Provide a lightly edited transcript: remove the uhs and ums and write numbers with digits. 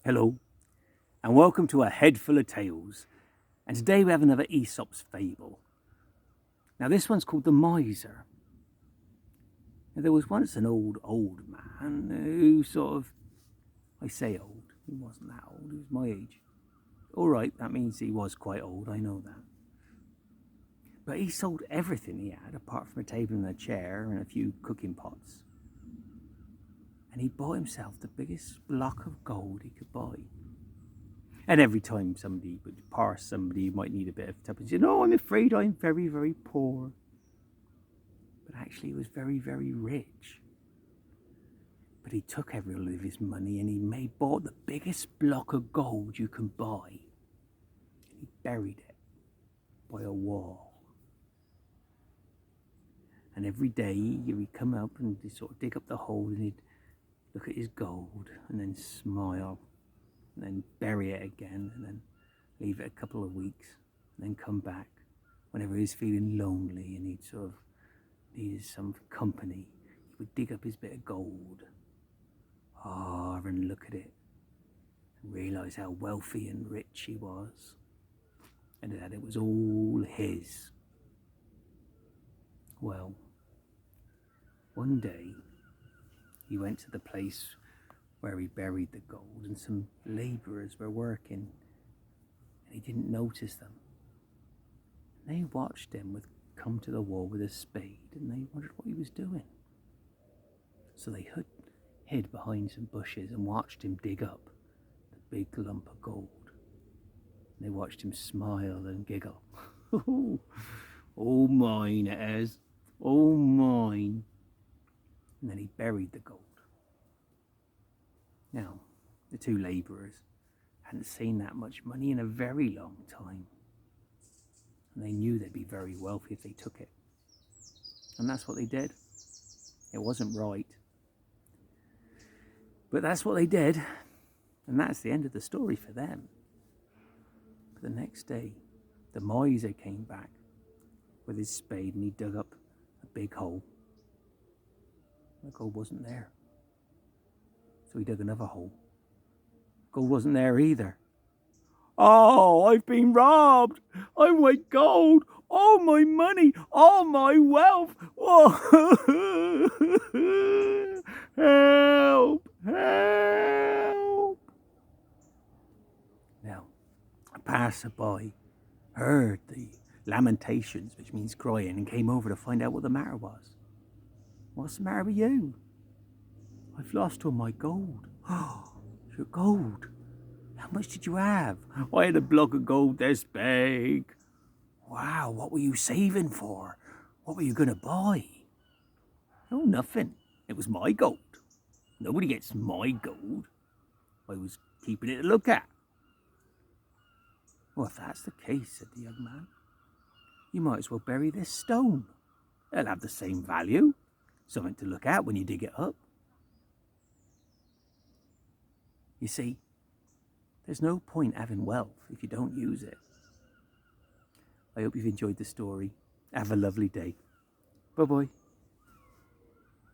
Hello, and welcome to a head full of tales. And today we have another Aesop's fable. Now this one's called The Miser. Now, there was once an old man who I say old, he wasn't that old, he was my age. Alright, that means he was quite old, I know that. But he sold everything he had apart from a table and a chair and a few cooking pots. And he bought himself the biggest block of gold he could buy. And every time somebody would pass somebody who might need a bit of tuppence, he'd say, "No, I'm afraid I'm very, very poor." But actually he was very, very rich. But he took every little of his money and he bought the biggest block of gold you can buy. And he buried it by a wall. And every day he'd come up and he'd sort of dig up the hole and he'd look at his gold and then smile and then bury it again and then leave it a couple of weeks and then come back whenever he was feeling lonely and he'd sort of needed some company. He would dig up his bit of gold, and look at it and realise how wealthy and rich he was and that it was all his. Well, one day he went to the place where he buried the gold and some labourers were working and he didn't notice them. And they watched him come to the wall with a spade and they wondered what he was doing. So they hid behind some bushes and watched him dig up the big lump of gold. And they watched him smile and giggle. "All mine it is, all mine." And then he buried the gold. Now, the two labourers hadn't seen that much money in a very long time. And they knew they'd be very wealthy if they took it. And that's what they did. It wasn't right. But that's what they did. And that's the end of the story for them. But the next day, the miser came back with his spade and he dug up a big hole. The gold wasn't there. So he dug another hole. Gold wasn't there either. "Oh, I've been robbed! I want gold! All my money! All my wealth! Whoa. Help! Help!" Now, a passerby heard the lamentations, which means crying, and came over to find out what the matter was. "What's the matter with you?" "I've lost all my gold." "Oh, your gold? How much did you have?" "I had a block of gold this big." "Wow, what were you saving for? What were you going to buy?" "Oh, nothing. It was my gold. Nobody gets my gold. I was keeping it to look at." "Well, if that's the case," said the young man, "you might as well bury this stone. It'll have the same value. Something to look at when you dig it up." You see, there's no point having wealth if you don't use it. I hope you've enjoyed the story. Have a lovely day. Bye-bye.